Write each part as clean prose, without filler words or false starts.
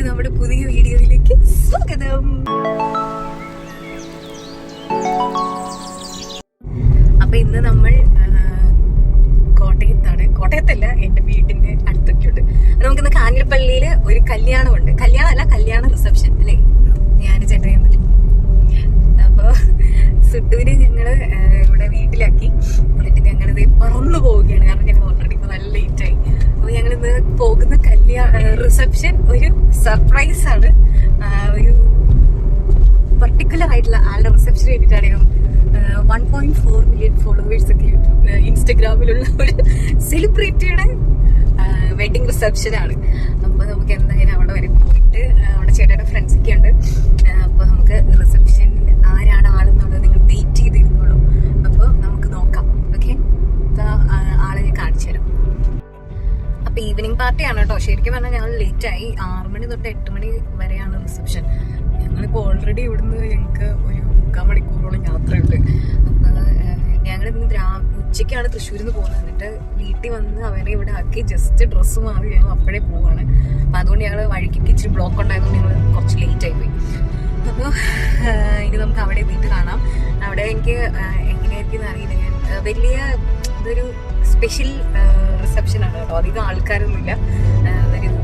എല്ലാവർക്കും നമ്മുടെ പുതിയ വീഡിയോയിലേക്ക് സ്വാഗതം. അപ്പൊ ഇന്ന് നമ്മൾ കോട്ടയത്തല്ല, എന്റെ വീടിന്റെ അടുത്തൊക്കെയുണ്ട്. നമുക്കിന്ന് കാഞ്ഞിരപ്പള്ളിയില് ഒരു കല്യാണമുണ്ട്. കല്യാണ റിസപ്ഷൻ അല്ലേ? ഞാൻ ചേട്ടൻ. അപ്പൊ സുട്ടുവിനെ ഞങ്ങള് ഇവിടെ വീട്ടിലാക്കി. എന്നിട്ട് ഞങ്ങളിത് പറന്നു പോവുകയാണ്. കാരണം ഞങ്ങൾ ഓൾറെഡി ഇപ്പൊ നല്ല ലേറ്റായി. അപ്പൊ ഞങ്ങളിന്ന് പോകുന്ന റിസപ്ഷൻ ഒരു സർപ്രൈസ് ആണ്. ഒരു പർട്ടിക്കുലർ ആയിട്ടുള്ള ആളുടെ റിസപ്ഷന് വേണ്ടിയിട്ടാണ്. 1.4 മില്യൺ ഫോളോവേഴ്സ് ഒക്കെ ഇൻസ്റ്റഗ്രാമിലുള്ള ഒരു സെലിബ്രിറ്റിയുടെ വെഡിങ് റിസപ്ഷൻ ആണ്. അപ്പൊ നമുക്ക് എന്തായാലും അവിടെ വരെ പോയിട്ട് അവിടെ ചേട്ടയുടെ ഫ്രണ്ട്സ് ഒക്കെ ഉണ്ട്. അപ്പൊ നമുക്ക് റിസപ്ഷൻ ആരാണ് ആളെന്നുള്ളത് നിങ്ങൾ വെയിറ്റ് ചെയ്തിരുന്നുള്ളൂ. അപ്പൊ നമുക്ക് നോക്കാം. ഓക്കെ, ആളെ ഞാൻ കാണിച്ചു തരാം. അപ്പൊ ഈവനിങ് പാർട്ടിയാണ് കേട്ടോ. ശരിക്കും പറഞ്ഞാൽ ഞങ്ങൾ ലേറ്റ് ആയി. 6 മണി തൊട്ട് 8 മണി വരെയാണ് റിസപ്ഷൻ. ഞങ്ങളിപ്പോ ഓൾറെഡി ഇവിടുന്ന് ഞങ്ങൾക്ക് ഒരു 3/4 മണിക്കൂറോളം യാത്രയുണ്ട്. അപ്പൊ ഞങ്ങൾ ഇന്ന് ഉച്ചയ്ക്കാണ് തൃശ്ശൂരിൽ നിന്ന് പോകുന്നത്. എന്നിട്ട് വീട്ടിൽ വന്ന് അവനെ ഇവിടെ ആക്കി ജസ്റ്റ് ഡ്രസ്സ് മാറി ഞങ്ങൾ അപ്പോഴേ പോവാണ്. അപ്പൊ അതുകൊണ്ട് ഞങ്ങൾ വഴിക്കൊക്കെ ഇച്ചിരി ബ്ലോക്ക് ഉണ്ടായതുകൊണ്ട് ഞങ്ങൾ കുറച്ച് ലേറ്റ് ആയി പോയി. അപ്പോൾ ഇനി നമുക്ക് അവിടെ എത്തിയിട്ട് കാണാം. അവിടെ എനിക്ക് എങ്ങനെയായിരിക്കും അറിയില്ല. ഞാൻ ഇതൊരു സ്പെഷ്യൽ റിസപ്ഷൻ ആണ് കേട്ടോ. അധികം ആൾക്കാരൊന്നുമില്ല.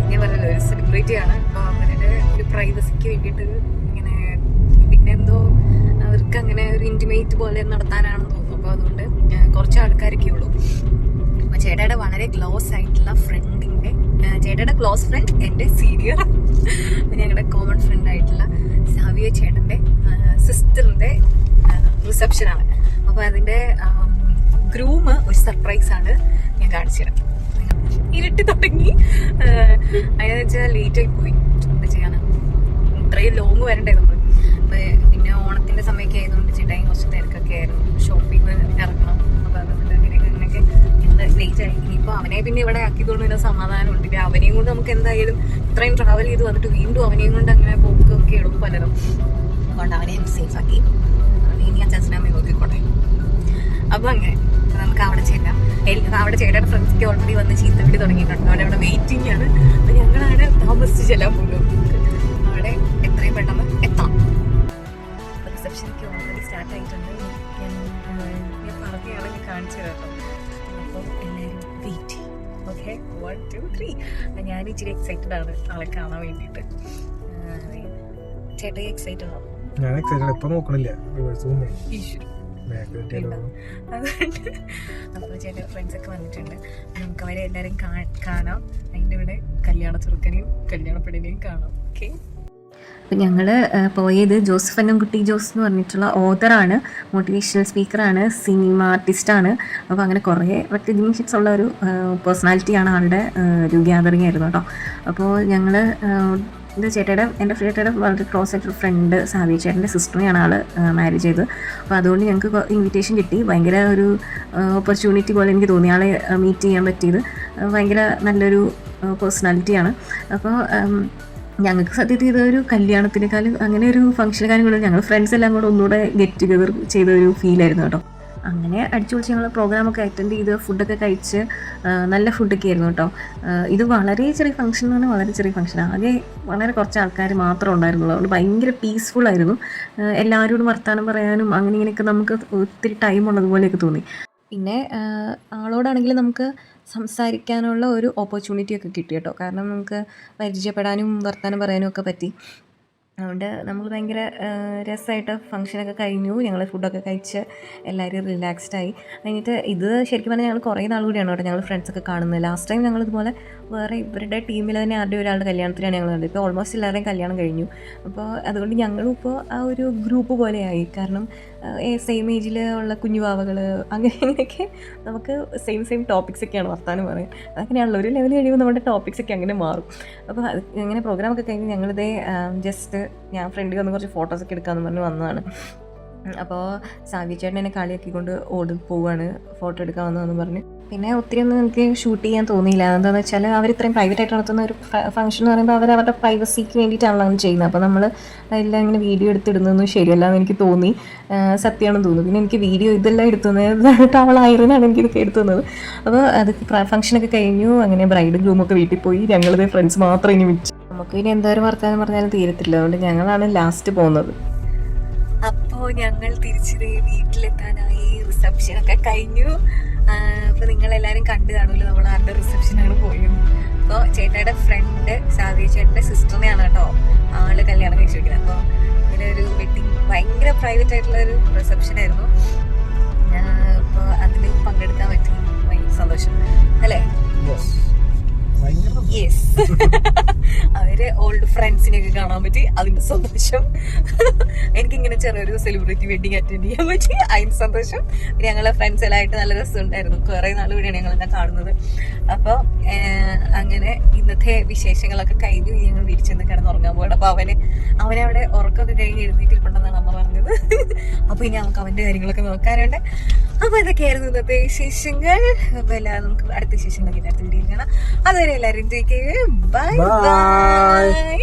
ഞാൻ പറഞ്ഞല്ലോ, ഒരു സെലിബ്രിറ്റി ആണ്. അപ്പോൾ അവരുടെ ഒരു പ്രൈവസിക്ക് വേണ്ടിയിട്ട് ഇങ്ങനെ പിന്നെന്തോ അവർക്ക് അങ്ങനെ ഒരു ഇന്റിമേറ്റ് പോലെ നടത്താനാണെന്ന് തോന്നുന്നു. അപ്പോൾ അതുകൊണ്ട് കുറച്ച് ആൾക്കാരൊക്കെ ഉള്ളൂ. അപ്പോൾ ചേട്ടയുടെ വളരെ ക്ലോസ് ആയിട്ടുള്ള ചേട്ടയുടെ ക്ലോസ് ഫ്രണ്ട് എൻ്റെ സീനിയർ, ഞങ്ങളുടെ കോമൺ ഫ്രണ്ട് ആയിട്ടുള്ള സാവിയ ചേട്ടൻ്റെ സിസ്റ്ററിൻ്റെ റിസപ്ഷനാണ്. അപ്പോൾ അതിൻ്റെ ഗ്രൂം ഒരു സർപ്രൈസ് ആണ്. ഞാൻ കാണിച്ചു തരാം. ഇരുട്ടി തുടങ്ങി. അതെന്ന് വെച്ചാൽ ലേറ്റ് ആയി പോയി. എന്താ ചെയ്യാൻ, ഇത്രയും ലോങ് വരണ്ടേ നമ്മൾ. പിന്നെ ഓണത്തിന്റെ സമയമൊക്കെ ആയതുകൊണ്ട് ചേട്ടായി കുറച്ച് തിരക്കൊക്കെ ആയിരുന്നു. ഷോപ്പിംഗ് ഇറങ്ങണം. അപ്പൊ അതുകൊണ്ട് അങ്ങനെയൊക്കെ ലേറ്റ് ആയി. ഇനിയിപ്പോൾ അവനെ പിന്നെ ഇവിടെ ആക്കിയതുകൊണ്ട് പിന്നെ സമാധാനമുണ്ട്. പിന്നെ അവനെയും കൊണ്ട് നമുക്ക് എന്തായാലും ഇത്രയും ട്രാവൽ ചെയ്ത് വന്നിട്ട് വീണ്ടും അവനെയും കൊണ്ട് അങ്ങനെ പോക്കൊക്കെ എളുപ്പമല്ലല്ലോ. അതുകൊണ്ട് അവനെയും സേഫ് ആക്കി. ഇനി അച്ഛനമ്മയെ നോക്കിക്കോട്ടെ. അപ്പൊ അങ്ങനെ നമുക്ക് അവിടെ ചെല്ലാം. അവിടെ ചേട്ടയുടെ ഫ്രണ്ട്സൊക്കെ ഓൾറെഡി വന്ന് ചീത്തവിടി തുടങ്ങിയിട്ടുണ്ട്. അവിടെ വെയിറ്റിംഗ് ആണ്. അപ്പൊ ഞങ്ങളവിടെ താമസിച്ച് ചെല്ലാൻ പോകും. അവിടെ എത്രയും പെട്ടെന്ന് എത്താം. റിസപ്ഷനൊക്കെ ഓൾറെഡി സ്റ്റാർട്ട് ആയിട്ടുണ്ട്. ഞാൻ പറഞ്ഞാണ് ഞാൻ കാണിച്ചു കേട്ടോ. അപ്പോൾ എല്ലാവരും വെയിറ്റ് ചെയ്യും. ഓക്കെ, 1 2 3. ഞാൻ ഇച്ചിരി എക്സൈറ്റഡ് ആണ് ആളെ കാണാൻ വേണ്ടിയിട്ട്. ചേട്ടൻ എക്സൈറ്റഡ് ആണോ? ഞാൻ എക്സൈറ്റഡ്. ഇപ്പൊ നോക്കണില്ല. അപ്പോൾ ചേട്ടൻ ഫ്രണ്ട്സ് ഒക്കെ വന്നിട്ടുണ്ട്. നമുക്ക് അവരെ എല്ലാവരും കാണാം. അതിൻ്റെ ഇവിടെ കല്യാണ ചെറുക്കനെയും കല്യാണ പെണ്ണിനെയും കാണാം. ഓക്കെ, അപ്പം ഞങ്ങൾ പോയത് ജോസഫന്നൻകുട്ടി ജോസ് എന്ന് പറഞ്ഞിട്ടുള്ള ഓതറാണ്, മോട്ടിവേഷണൽ സ്പീക്കറാണ്, സിനിമ ആർട്ടിസ്റ്റാണ്. അപ്പോൾ അങ്ങനെ കുറേ റെക്കഗ്നീഷൻസ് ഉള്ള ഒരു പേഴ്സണാലിറ്റിയാണ്. ആളുടെ ഒരു ഗ്യാതറിങ് ആയിരുന്നു കേട്ടോ. അപ്പോൾ ഞങ്ങൾ എൻ്റെ ചേട്ടയുടെ വളരെ ക്ലോസ് ആയിട്ടൊരു ഫ്രണ്ട് സാവി ചേട്ടൻ്റെ സിസ്റ്ററിനെയാണ് ആൾ മാരേജ് ചെയ്തത്. അപ്പോൾ അതുകൊണ്ട് ഞങ്ങൾക്ക് ഇൻവിറ്റേഷൻ കിട്ടി. ഭയങ്കര ഒരു ഓപ്പർച്യൂണിറ്റി പോലെ എനിക്ക് തോന്നി. ആളെ മീറ്റ് ചെയ്യാൻ പറ്റിയത് ഭയങ്കര നല്ലൊരു പേഴ്സണാലിറ്റിയാണ്. അപ്പോൾ ഞങ്ങൾക്ക് സത്യത്തിൽ ഇതൊരു കല്യാണത്തിനേക്കാളും അങ്ങനെ ഒരു ഫംഗ്ഷൻ കാര്യങ്ങളും ഞങ്ങൾ ഫ്രണ്ട്സ് എല്ലാം കൂടെ ഒന്നുകൂടെ ഗെറ്റ് ടുഗദർ ചെയ്തൊരു ഫീലായിരുന്നു കേട്ടോ. അങ്ങനെ അടിച്ചു പൊളിച്ച് ഞങ്ങൾ പ്രോഗ്രാമൊക്കെ അറ്റൻഡ് ചെയ്ത് ഫുഡൊക്കെ കഴിച്ച് നല്ല ഫുഡൊക്കെ ആയിരുന്നു കേട്ടോ. ഇത് വളരെ ചെറിയ ഫംഗ്ഷൻ എന്ന് പറഞ്ഞാൽ വളരെ ചെറിയ ഫംഗ്ഷനാണ്. ആകെ വളരെ കുറച്ച് ആൾക്കാർ മാത്രമേ ഉണ്ടായിരുന്നുള്ളൂ. അതുകൊണ്ട് ഭയങ്കര പീസ്ഫുള്ളായിരുന്നു. എല്ലാവരോടും വർത്തമാനം പറയാനും അങ്ങനെ ഇങ്ങനെയൊക്കെ നമുക്ക് ഒത്തിരി ടൈം ഉള്ളതുപോലെയൊക്കെ തോന്നി. പിന്നെ ആളോടാണെങ്കിൽ നമുക്ക് സംസാരിക്കാനുള്ള ഒരു ഓപ്പർച്യൂണിറ്റി ഒക്കെ കിട്ടി കേട്ടോ. കാരണം നമുക്ക് പരിചയപ്പെടാനും വർത്തമാനം പറയാനും ഒക്കെ പറ്റി. അതുകൊണ്ട് നമ്മൾ ഭയങ്കര രസമായിട്ട് ഫംഗ്ഷനൊക്കെ കഴിഞ്ഞു. ഞങ്ങൾ ഫുഡൊക്കെ കഴിച്ച് എല്ലാവരും റിലാക്സ്ഡായി. കഴിഞ്ഞിട്ട് ഇത് ശരിക്കും പറഞ്ഞാൽ ഞങ്ങൾ കുറേ നാൾ കൂടിയാണ് കേട്ടോ ഞങ്ങൾ ഫ്രണ്ട്സൊക്കെ കാണുന്നത്. ലാസ്റ്റ് ടൈം ഞങ്ങളിതുപോലെ വേറെ ഇവരുടെ ടീമിൽ തന്നെ ആരുടെയും ഒരാളുടെ കല്യാണത്തിനാണ് ഞങ്ങൾ കണ്ടത്. ഇപ്പോൾ ഓൾമോസ്റ്റ് എല്ലാവരുടെയും കല്യാണം കഴിഞ്ഞു. അപ്പോൾ അതുകൊണ്ട് ഞങ്ങളും ഇപ്പോൾ ആ ഒരു ഗ്രൂപ്പ് പോലെയായി. കാരണം സെയിം ഏജിൽ ഉള്ള കുഞ്ഞുവാവകൾ അങ്ങനെയൊക്കെ നമുക്ക് സെയിം ടോപ്പിക്സ് ഒക്കെയാണ് വർത്താനം പറയാൻ. അങ്ങനെയാണല്ലോ ഒരു ലെവൽ കഴിയുമ്പോൾ നമ്മുടെ ടോപ്പിക്സ് ഒക്കെ അങ്ങനെ മാറും. അപ്പോൾ അത് ഇങ്ങനെ പ്രോഗ്രാമൊക്കെ കഴിഞ്ഞ് ഞങ്ങളിതേ ജസ്റ്റ് ഞാൻ ഫ്രണ്ടിൽ വന്ന് കുറച്ച് ഫോട്ടോസൊക്കെ എടുക്കാമെന്ന് പറഞ്ഞ് വന്നതാണ്. അപ്പോൾ സാവി ചേട്ടൻ എന്നെ കളിയാക്കിക്കൊണ്ട് പോവുകയാണ് ഫോട്ടോ എടുക്കാൻ വന്നതെന്ന് പറഞ്ഞ്. പിന്നെ ഒത്തിരി ഒന്നും എനിക്ക് ഷൂട്ട് ചെയ്യാൻ തോന്നിയില്ല. എന്താണെന്ന് വെച്ചാൽ അവർ ഇത്രയും പ്രൈവറ്റായിട്ട് നടത്തുന്ന ഒരു ഫംഗ്ഷൻ എന്ന് പറയുമ്പോൾ അവരുടെ പ്രൈവസിക്ക് വേണ്ടിയിട്ടാണല്ലോ അങ്ങനെ ചെയ്യുന്നത്. അപ്പോൾ നമ്മൾ എല്ലാം ഇങ്ങനെ വീഡിയോ എടുത്തിടുന്നതൊന്നും ശരിയല്ല എന്ന് എനിക്ക് തോന്നി. സത്യമാണെന്ന് തോന്നുന്നു. പിന്നെ എനിക്ക് വീഡിയോ ഇതെല്ലാം എടുത്തുന്നത് ടവളായിരുന്നാണ് എനിക്കിതൊക്കെ എടുത്തുന്നത്. അപ്പോൾ അത് ഫംഗ്ഷനൊക്കെ കഴിഞ്ഞു. അങ്ങനെ ബ്രൈഡും ഗ്രൂമൊക്കെ വീട്ടിൽ പോയി. ഞങ്ങളിത് ഫ്രണ്ട്സ് മാത്രം ഇനി വിളിച്ചു. നമുക്ക് ഇനി എന്തോരം വർത്താനം പറഞ്ഞാലും തീരത്തില്ല, അതുകൊണ്ട് ഞങ്ങളാണ് ലാസ്റ്റ് പോകുന്നത്. അപ്പോൾ ഞങ്ങൾ തിരിച്ചത് വീട്ടിലെത്താനായി. റിസപ്ഷൻ ഒക്കെ കഴിഞ്ഞു. അപ്പോൾ നിങ്ങളെല്ലാവരും കണ്ടു കാണുമല്ലോ നമ്മൾ ആരുടെ റിസപ്ഷനാണ് പോയത്. അപ്പോൾ ചേട്ടയുടെ ഫ്രണ്ട് സാവി ചേട്ടൻ്റെ സിസ്റ്ററിനെയാണ് കേട്ടോ ആള് കല്യാണം കഴിച്ചു വയ്ക്കുന്നത്. അപ്പോൾ ഇങ്ങനെ ഒരു വെഡിങ് ഭയങ്കര പ്രൈവറ്റ് ആയിട്ടുള്ള ഒരു റിസപ്ഷൻ ആയിരുന്നു. അപ്പോൾ അതിൽ പങ്കെടുക്കാൻ പറ്റി, ഭയങ്കര സന്തോഷം അല്ലേ? യെസ്. അവര് ഓൾഡ് ഫ്രണ്ട്സിനെയൊക്കെ കാണാൻ പറ്റി, അതിന്റെ സന്തോഷം. എനിക്കിങ്ങനെ ചെറിയൊരു സെലിബ്രിറ്റി വെഡിങ് അറ്റൻഡ് ചെയ്യാൻ പറ്റി, അതിന്റെ സന്തോഷം. പിന്നെ ഞങ്ങളെ ഫ്രണ്ട്സ് എല്ലായിട്ട് നല്ല രസമുണ്ടായിരുന്നു. കുറെ നാൾ കൂടിയാണ് ഞങ്ങൾ എന്നെ കാണുന്നത്. അപ്പോൾ അങ്ങനെ ഇന്നത്തെ വിശേഷങ്ങളൊക്കെ കഴിഞ്ഞു. ഞങ്ങൾ തിരിച്ചെന്ന് കിടന്നുറങ്ങാൻ പോകണം. അപ്പോൾ അവനെ അവിടെ ഉറക്കമൊക്കെ കഴിഞ്ഞ് എഴുന്നേറ്റിട്ടുണ്ടെന്നാണ് അമ്മ പറഞ്ഞത്. അപ്പോൾ ഇനി നമുക്ക് അവന്റെ കാര്യങ്ങളൊക്കെ നോക്കാറുണ്ട്. അപ്പോൾ ഇതൊക്കെയായിരുന്നു ഇന്നത്തെ വിശേഷങ്ങൾ. അപ്പോൾ എല്ലാവരും നമുക്ക് അടുത്ത വിശേഷങ്ങളൊക്കെ അടുത്ത വീഡിയോയിൽ കാണാം. അതുവരെ എല്ലാവരും ബൈ ബൈ.